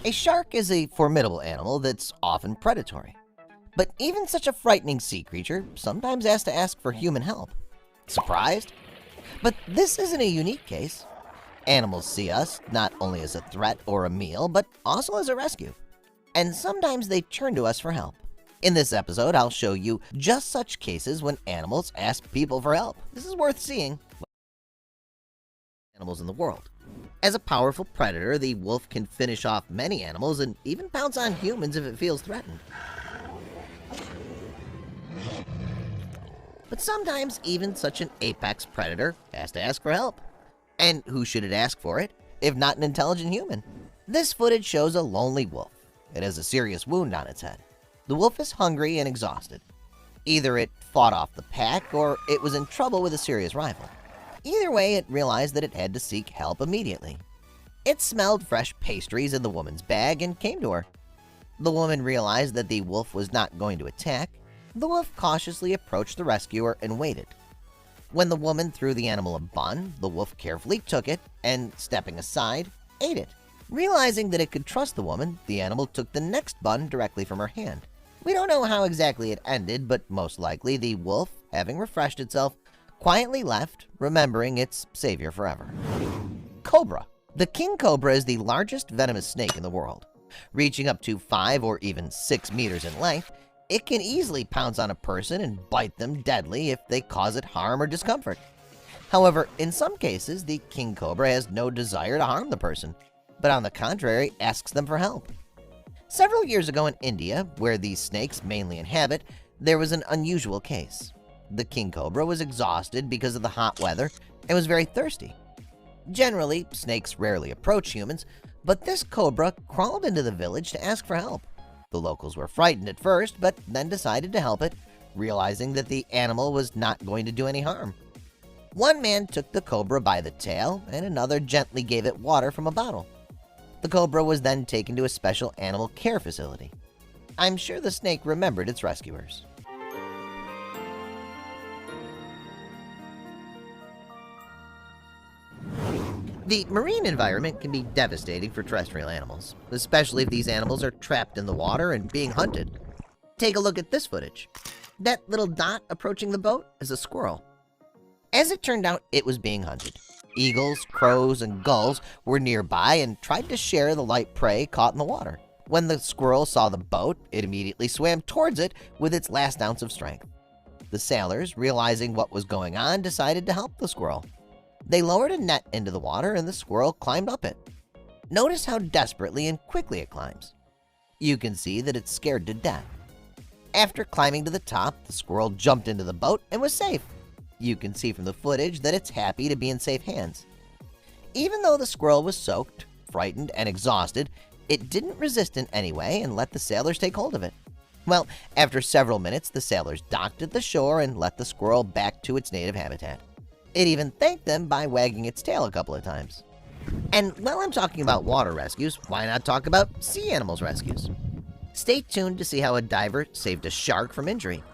A shark is a formidable animal that's often predatory. But even such a frightening sea creature sometimes has to ask for human help. Surprised? But this isn't a unique case. Animals see us not only as a threat or a meal, but also as a rescue. And sometimes they turn to us for help. In this episode, I'll show you just such cases when animals ask people for help. This is worth seeing. Animals in the world. As a powerful predator, the wolf can finish off many animals and even pounce on humans if it feels threatened. But sometimes even such an apex predator has to ask for help. And who should it ask for it, if not an intelligent human? This footage shows a lonely wolf. It has a serious wound on its head. The wolf is hungry and exhausted. Either it fought off the pack or it was in trouble with a serious rival. Either way, it realized that it had to seek help immediately. It smelled fresh pastries in the woman's bag and came to her. The woman realized that the wolf was not going to attack. The wolf cautiously approached the rescuer and waited. When the woman threw the animal a bun, the wolf carefully took it and, stepping aside, ate it. Realizing that it could trust the woman, the animal took the next bun directly from her hand. We don't know how exactly it ended, but most likely the wolf, having refreshed itself, quietly left, remembering its savior forever. Cobra. The king cobra is the largest venomous snake in the world. Reaching up to 5 or even 6 meters in length, it can easily pounce on a person and bite them deadly if they cause it harm or discomfort. However, in some cases, the king cobra has no desire to harm the person, but on the contrary, asks them for help. Several years ago in India, where these snakes mainly inhabit, there was an unusual case. The king cobra was exhausted because of the hot weather and was very thirsty. Generally, snakes rarely approach humans, but this cobra crawled into the village to ask for help. The locals were frightened at first, but then decided to help it, realizing that the animal was not going to do any harm. One man took the cobra by the tail, and another gently gave it water from a bottle. The cobra was then taken to a special animal care facility. I'm sure the snake remembered its rescuers. The marine environment can be devastating for terrestrial animals, especially if these animals are trapped in the water and being hunted. Take a look at this footage. That little dot approaching the boat is a squirrel. As it turned out, it was being hunted. Eagles, crows, and gulls were nearby and tried to share the light prey caught in the water. When the squirrel saw the boat, it immediately swam towards it with its last ounce of strength. The sailors, realizing what was going on, decided to help the squirrel. They lowered a net into the water and the squirrel climbed up it. Notice how desperately and quickly it climbs. You can see that it's scared to death. After climbing to the top, the squirrel jumped into the boat and was safe. You can see from the footage that it's happy to be in safe hands. Even though the squirrel was soaked, frightened, and exhausted, it didn't resist in any way and let the sailors take hold of it. Well, after several minutes, the sailors docked at the shore and let the squirrel back to its native habitat. It even thanked them by wagging its tail a couple of times. And while I'm talking about water rescues, why not talk about sea animals rescues? Stay tuned to see how a diver saved a shark from injury,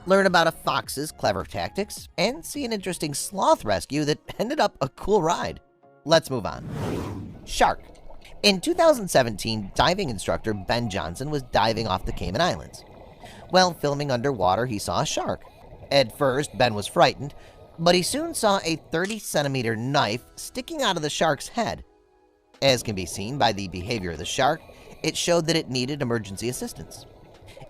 learn about a fox's clever tactics, and see an interesting sloth rescue that ended up a cool ride. Let's move on. Shark. In 2017, diving instructor Ben Johnson was diving off the Cayman Islands. While filming underwater, he saw a shark. At first, Ben was frightened, but he soon saw a 30-centimeter knife sticking out of the shark's head. As can be seen by the behavior of the shark, it showed that it needed emergency assistance.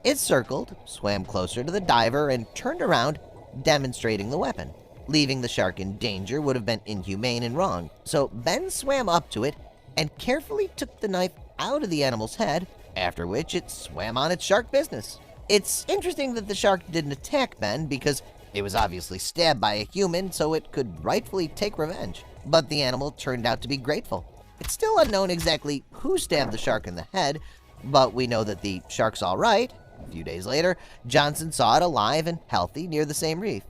It circled, swam closer to the diver, and turned around, demonstrating the weapon. Leaving the shark in danger would have been inhumane and wrong, so Ben swam up to it and carefully took the knife out of the animal's head, after which it swam on its shark business. It's interesting that the shark didn't attack Ben because it was obviously stabbed by a human, so it could rightfully take revenge. But the animal turned out to be grateful. It's still unknown exactly who stabbed the shark in the head, but we know that the shark's all right. A few days later, Johnson saw it alive and healthy near the same reef.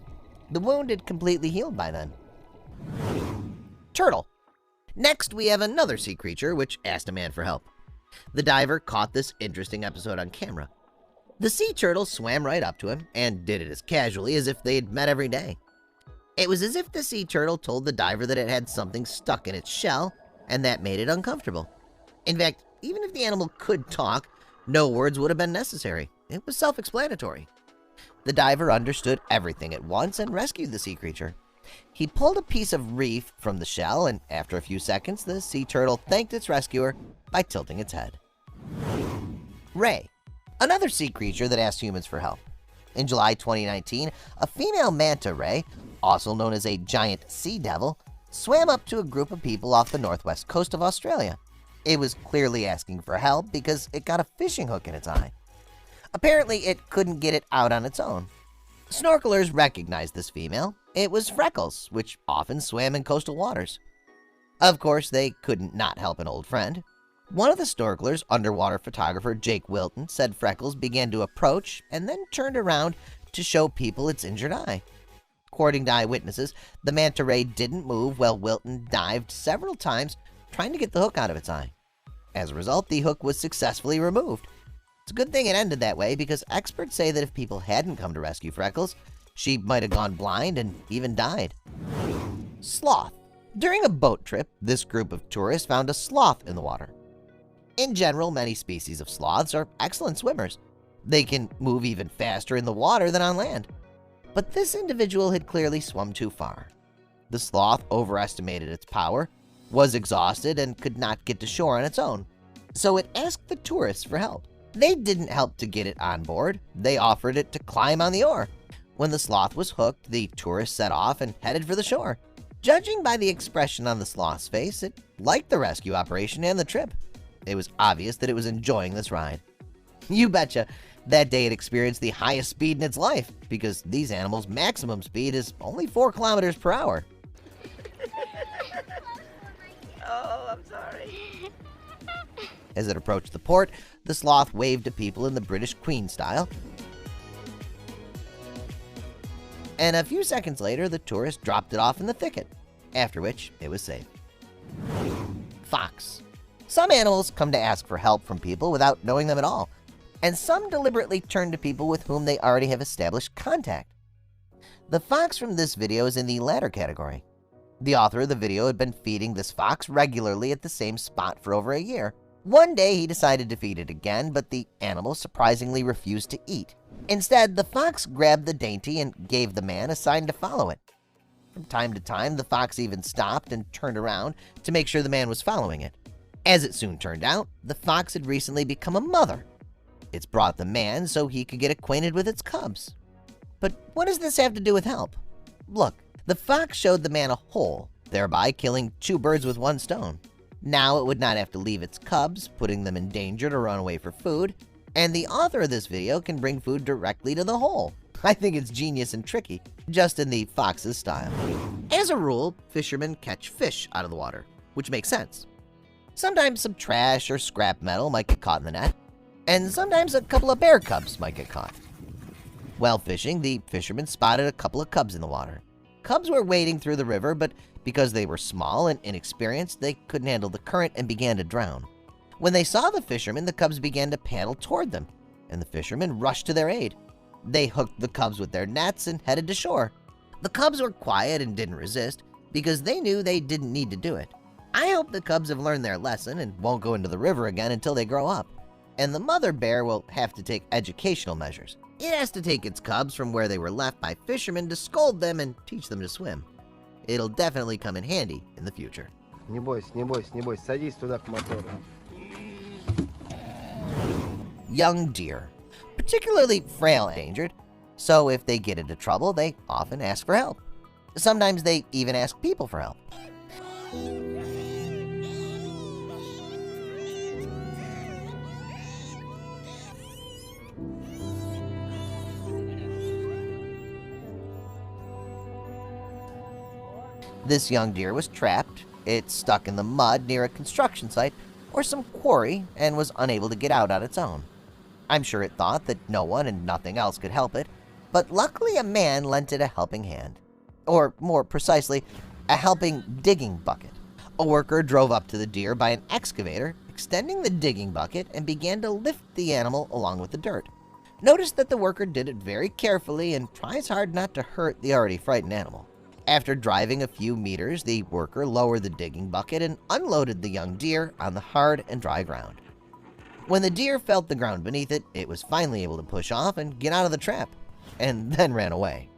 The wound had completely healed by then. Turtle. Next, we have another sea creature which asked a man for help. The diver caught this interesting episode on camera. The sea turtle swam right up to him and did it as casually as if they'd met every day. It was as if the sea turtle told the diver that it had something stuck in its shell and that made it uncomfortable. In fact, even if the animal could talk, no words would have been necessary. It was self-explanatory. The diver understood everything at once and rescued the sea creature. He pulled a piece of reef from the shell, and after a few seconds, the sea turtle thanked its rescuer by tilting its head. Ray, another sea creature that asked humans for help. In July 2019, a female manta ray, also known as a giant sea devil, swam up to a group of people off the northwest coast of Australia. It was clearly asking for help because it got a fishing hook in its eye. Apparently, it couldn't get it out on its own. Snorkelers recognized this female. It was Freckles, which often swam in coastal waters. Of course, they couldn't not help an old friend. One of the snorkelers, underwater photographer Jake Wilton, said Freckles began to approach and then turned around to show people its injured eye. According to eyewitnesses, the manta ray didn't move while Wilton dived several times trying to get the hook out of its eye. As a result, the hook was successfully removed. It's a good thing it ended that way because experts say that if people hadn't come to rescue Freckles, she might have gone blind and even died. Sloth. During a boat trip, this group of tourists found a sloth in the water. In general, many species of sloths are excellent swimmers. They can move even faster in the water than on land. But this individual had clearly swum too far. The sloth overestimated its power, was exhausted, and could not get to shore on its own. So it asked the tourists for help. They didn't help to get it on board. They offered it to climb on the oar. When the sloth was hooked, the tourists set off and headed for the shore. Judging by the expression on the sloth's face, it liked the rescue operation and the trip. It was obvious that it was enjoying this ride. You betcha, that day it experienced the highest speed in its life, because these animals' maximum speed is only 4 kilometers per hour. Oh, I'm sorry. As it approached the port, the sloth waved to people in the British Queen style. And a few seconds later, the tourist dropped it off in the thicket, after which it was safe. Fox. Some animals come to ask for help from people without knowing them at all, and some deliberately turn to people with whom they already have established contact. The fox from this video is in the latter category. The author of the video had been feeding this fox regularly at the same spot for over a year. One day he decided to feed it again, but the animal surprisingly refused to eat. Instead, the fox grabbed the dainty and gave the man a sign to follow it. From time to time, the fox even stopped and turned around to make sure the man was following it. As it soon turned out, the fox had recently become a mother. It's brought the man so he could get acquainted with its cubs. But what does this have to do with help? Look, the fox showed the man a hole, thereby killing 2 birds with 1 stone. Now it would not have to leave its cubs, putting them in danger to run away for food, and the author of this video can bring food directly to the hole. I think it's genius and tricky, just in the fox's style. As a rule, fishermen catch fish out of the water, which makes sense. Sometimes some trash or scrap metal might get caught in the net, and sometimes a couple of bear cubs might get caught. While fishing, the fishermen spotted a couple of cubs in the water. Cubs were wading through the river, but because they were small and inexperienced, they couldn't handle the current and began to drown. When they saw the fishermen, the cubs began to paddle toward them, and the fishermen rushed to their aid. They hooked the cubs with their nets and headed to shore. The cubs were quiet and didn't resist because they knew they didn't need to do it. I hope the cubs have learned their lesson and won't go into the river again until they grow up. And the mother bear will have to take educational measures. It has to take its cubs from where they were left by fishermen to scold them and teach them to swim. It'll definitely come in handy in the future. Не бойся, не бойся, не бойся. Садись туда к мотору. Young deer, particularly frail and endangered, so if they get into trouble, they often ask for help. Sometimes they even ask people for help. This young deer was trapped. It's stuck in the mud near a construction site or some quarry and was unable to get out on its own. I'm sure it thought that no one and nothing else could help it, but luckily a man lent it a helping hand. Or more precisely, a helping digging bucket. A worker drove up to the deer by an excavator, extending the digging bucket, and began to lift the animal along with the dirt. Notice that the worker did it very carefully and tries hard not to hurt the already frightened animal. After driving a few meters, the worker lowered the digging bucket and unloaded the young deer on the hard and dry ground. When the deer felt the ground beneath it, it was finally able to push off and get out of the trap, and then ran away.